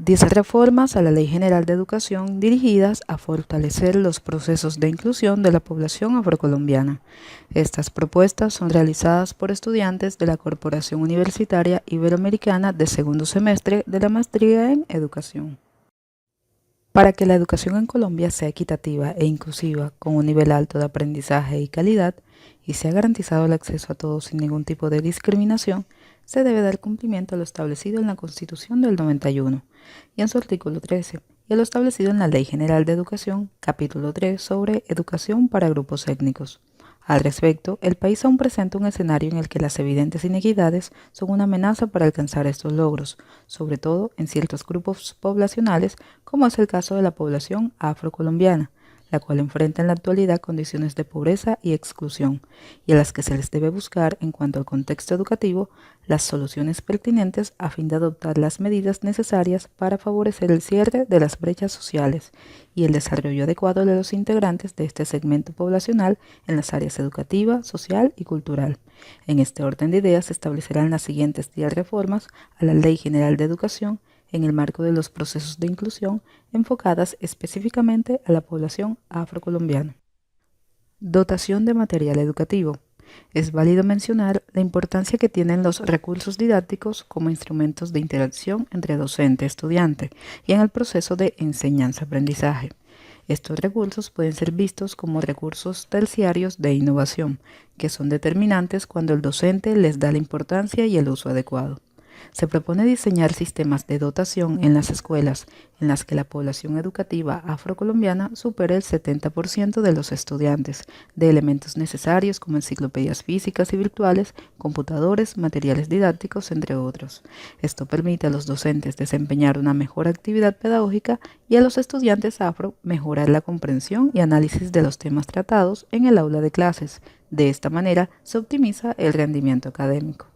10 reformas a la Ley General de Educación dirigidas a fortalecer los procesos de inclusión de la población afrocolombiana. Estas propuestas son realizadas por estudiantes de la Corporación Universitaria Iberoamericana de segundo semestre de la Maestría en Educación. Para que la educación en Colombia sea equitativa e inclusiva, con un nivel alto de aprendizaje y calidad, y sea garantizado el acceso a todos sin ningún tipo de discriminación, se debe dar cumplimiento a lo establecido en la Constitución del 91 y en su artículo 13, y a lo establecido en la Ley General de Educación, capítulo 3, sobre educación para grupos étnicos. Al respecto, el país aún presenta un escenario en el que las evidentes inequidades son una amenaza para alcanzar estos logros, sobre todo en ciertos grupos poblacionales, como es el caso de la población afrocolombiana, la cual enfrenta en la actualidad condiciones de pobreza y exclusión, y a las que se les debe buscar, en cuanto al contexto educativo, las soluciones pertinentes a fin de adoptar las medidas necesarias para favorecer el cierre de las brechas sociales y el desarrollo adecuado de los integrantes de este segmento poblacional en las áreas educativa, social y cultural. En este orden de ideas se establecerán las siguientes 10 reformas a la Ley General de Educación en el marco de los procesos de inclusión enfocadas específicamente a la población afrocolombiana. Dotación de material educativo. Es válido mencionar la importancia que tienen los recursos didácticos como instrumentos de interacción entre docente y estudiante y en el proceso de enseñanza-aprendizaje. Estos recursos pueden ser vistos como recursos terciarios de innovación, que son determinantes cuando el docente les da la importancia y el uso adecuado. Se propone diseñar sistemas de dotación en las escuelas en las que la población educativa afrocolombiana supere el 70% de los estudiantes, de elementos necesarios como enciclopedias físicas y virtuales, computadores, materiales didácticos, entre otros. Esto permite a los docentes desempeñar una mejor actividad pedagógica y a los estudiantes afro mejorar la comprensión y análisis de los temas tratados en el aula de clases. De esta manera se optimiza el rendimiento académico.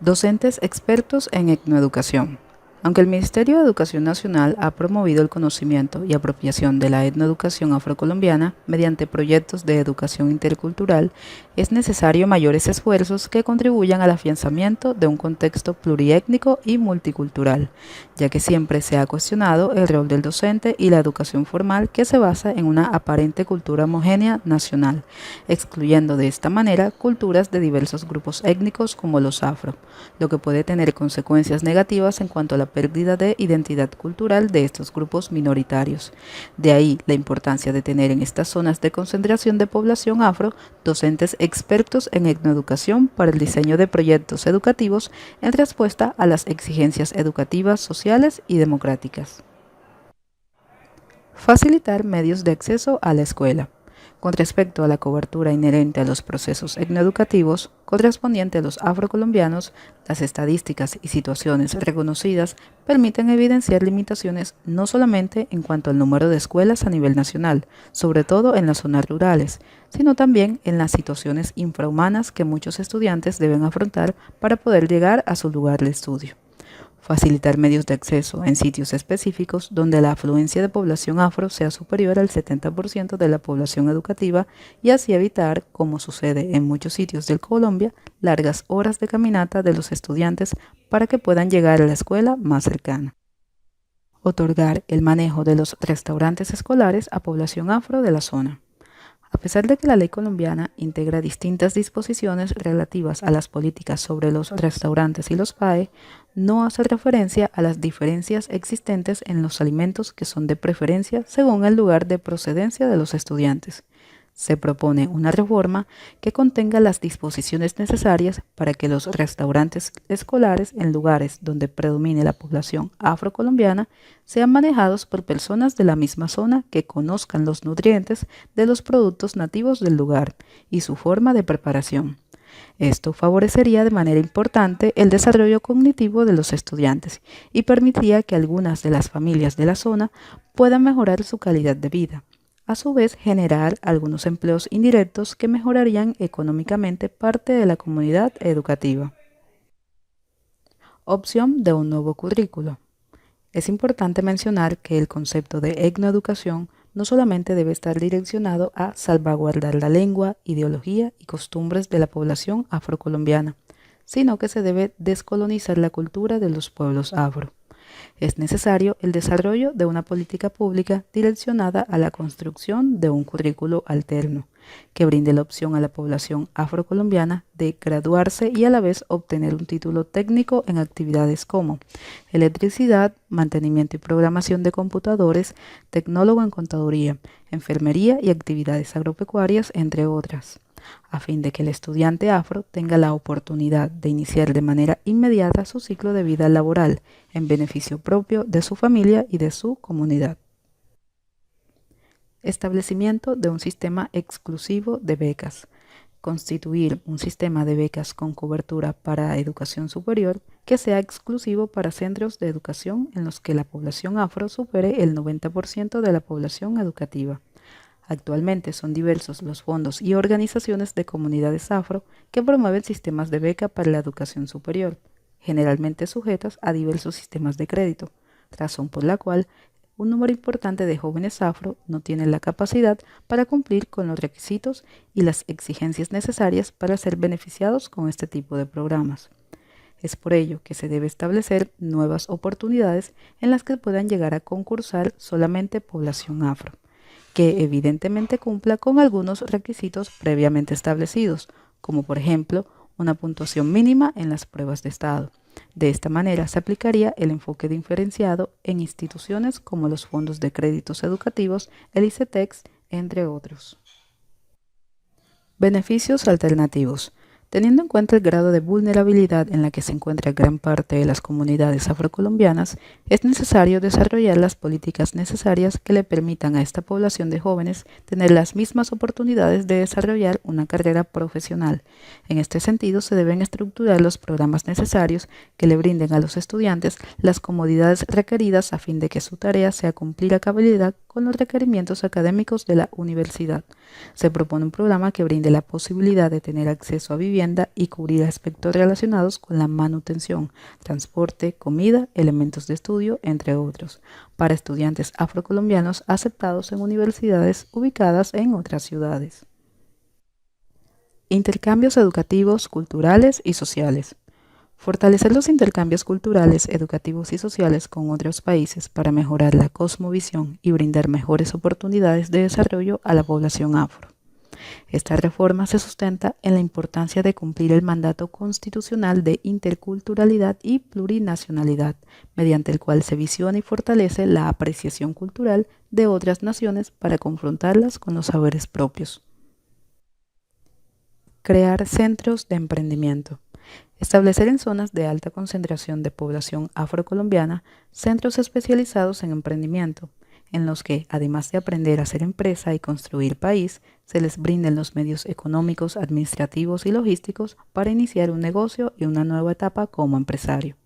Docentes expertos en etnoeducación. Aunque el Ministerio de Educación Nacional ha promovido el conocimiento y apropiación de la etnoeducación afrocolombiana mediante proyectos de educación intercultural, es necesario mayores esfuerzos que contribuyan al afianzamiento de un contexto pluriétnico y multicultural, ya que siempre se ha cuestionado el rol del docente y la educación formal que se basa en una aparente cultura homogénea nacional, excluyendo de esta manera culturas de diversos grupos étnicos como los afro, lo que puede tener consecuencias negativas en cuanto a la pérdida de identidad cultural de estos grupos minoritarios. De ahí la importancia de tener en estas zonas de concentración de población afro docentes expertos en etnoeducación para el diseño de proyectos educativos en respuesta a las exigencias educativas, sociales y democráticas. Facilitar medios de acceso a la escuela. Con respecto a la cobertura inherente a los procesos etnoeducativos correspondiente a los afrocolombianos, las estadísticas y situaciones reconocidas permiten evidenciar limitaciones no solamente en cuanto al número de escuelas a nivel nacional, sobre todo en las zonas rurales, sino también en las situaciones infrahumanas que muchos estudiantes deben afrontar para poder llegar a su lugar de estudio. Facilitar medios de acceso en sitios específicos donde la afluencia de población afro sea superior al 70% de la población educativa y así evitar, como sucede en muchos sitios de Colombia, largas horas de caminata de los estudiantes para que puedan llegar a la escuela más cercana. Otorgar el manejo de los restaurantes escolares a población afro de la zona. A pesar de que la ley colombiana integra distintas disposiciones relativas a las políticas sobre los restaurantes y los PAE, no hace referencia a las diferencias existentes en los alimentos que son de preferencia según el lugar de procedencia de los estudiantes. Se propone una reforma que contenga las disposiciones necesarias para que los restaurantes escolares en lugares donde predomine la población afrocolombiana sean manejados por personas de la misma zona que conozcan los nutrientes de los productos nativos del lugar y su forma de preparación. Esto favorecería de manera importante el desarrollo cognitivo de los estudiantes y permitiría que algunas de las familias de la zona puedan mejorar su calidad de vida. A su vez, generar algunos empleos indirectos que mejorarían económicamente parte de la comunidad educativa. Opción de un nuevo currículo. Es importante mencionar que el concepto de etnoeducación no solamente debe estar direccionado a salvaguardar la lengua, ideología y costumbres de la población afrocolombiana, sino que se debe descolonizar la cultura de los pueblos afro. Es necesario el desarrollo de una política pública direccionada a la construcción de un currículo alterno, que brinde la opción a la población afrocolombiana de graduarse y a la vez obtener un título técnico en actividades como electricidad, mantenimiento y programación de computadores, tecnólogo en contaduría, enfermería y actividades agropecuarias, entre otras, a fin de que el estudiante afro tenga la oportunidad de iniciar de manera inmediata su ciclo de vida laboral en beneficio propio de su familia y de su comunidad. Establecimiento de un sistema exclusivo de becas. Constituir un sistema de becas con cobertura para educación superior que sea exclusivo para centros de educación en los que la población afro supere el 90% de la población educativa. Actualmente son diversos los fondos y organizaciones de comunidades afro que promueven sistemas de beca para la educación superior, generalmente sujetas a diversos sistemas de crédito, razón por la cual un número importante de jóvenes afro no tienen la capacidad para cumplir con los requisitos y las exigencias necesarias para ser beneficiados con este tipo de programas. Es por ello que se debe establecer nuevas oportunidades en las que puedan llegar a concursar solamente población afro, que evidentemente cumpla con algunos requisitos previamente establecidos, como por ejemplo una puntuación mínima en las pruebas de estado. De esta manera se aplicaría el enfoque diferenciado en instituciones como los fondos de créditos educativos, el ICETEX, entre otros. Beneficios alternativos. Teniendo en cuenta el grado de vulnerabilidad en la que se encuentra gran parte de las comunidades afrocolombianas, es necesario desarrollar las políticas necesarias que le permitan a esta población de jóvenes tener las mismas oportunidades de desarrollar una carrera profesional. En este sentido, se deben estructurar los programas necesarios que le brinden a los estudiantes las comodidades requeridas a fin de que su tarea sea cumplir a cabalidad con los requerimientos académicos de la universidad. Se propone un programa que brinde la posibilidad de tener acceso a vivienda y cubrir aspectos relacionados con la manutención, transporte, comida, elementos de estudio, entre otros, para estudiantes afrocolombianos aceptados en universidades ubicadas en otras ciudades. Intercambios educativos, culturales y sociales. Fortalecer los intercambios culturales, educativos y sociales con otros países para mejorar la cosmovisión y brindar mejores oportunidades de desarrollo a la población afro. Esta reforma se sustenta en la importancia de cumplir el mandato constitucional de interculturalidad y plurinacionalidad, mediante el cual se visiona y fortalece la apreciación cultural de otras naciones para confrontarlas con los saberes propios. Crear centros de emprendimiento. Establecer en zonas de alta concentración de población afrocolombiana centros especializados en emprendimiento, en los que, además de aprender a ser empresa y construir país, se les brinden los medios económicos, administrativos y logísticos para iniciar un negocio y una nueva etapa como empresario.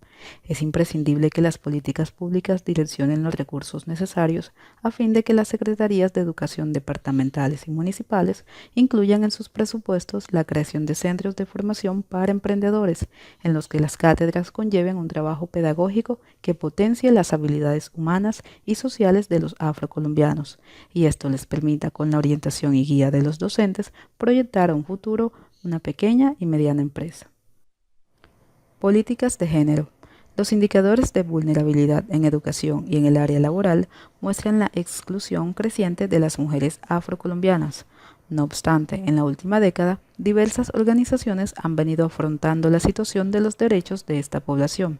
Es imprescindible que las políticas públicas direccionen los recursos necesarios a fin de que las secretarías de educación departamentales y municipales incluyan en sus presupuestos la creación de centros de formación para emprendedores, en los que las cátedras conlleven un trabajo pedagógico que potencie las habilidades humanas y sociales de los afrocolombianos, y esto les permita, con la orientación y guía de los docentes, proyectar a un futuro una pequeña y mediana empresa. Políticas de género. Los indicadores de vulnerabilidad en educación y en el área laboral muestran la exclusión creciente de las mujeres afrocolombianas. No obstante, en la última década, diversas organizaciones han venido afrontando la situación de los derechos de esta población.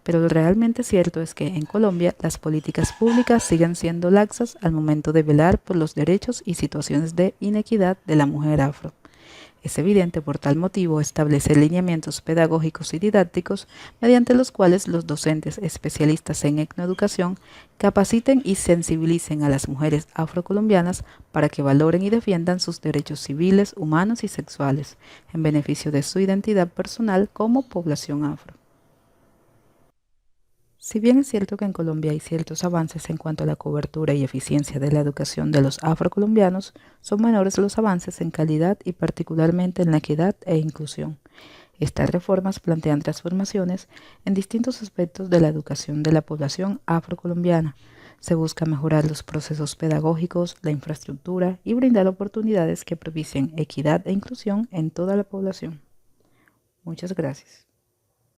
Pero lo realmente cierto es que en Colombia las políticas públicas siguen siendo laxas al momento de velar por los derechos y situaciones de inequidad de la mujer afro. Es evidente por tal motivo establecer lineamientos pedagógicos y didácticos mediante los cuales los docentes especialistas en etnoeducación capaciten y sensibilicen a las mujeres afrocolombianas para que valoren y defiendan sus derechos civiles, humanos y sexuales, en beneficio de su identidad personal como población afro. Si bien es cierto que en Colombia hay ciertos avances en cuanto a la cobertura y eficiencia de la educación de los afrocolombianos, son menores los avances en calidad y particularmente en la equidad e inclusión. Estas reformas plantean transformaciones en distintos aspectos de la educación de la población afrocolombiana. Se busca mejorar los procesos pedagógicos, la infraestructura y brindar oportunidades que propicien equidad e inclusión en toda la población. Muchas gracias.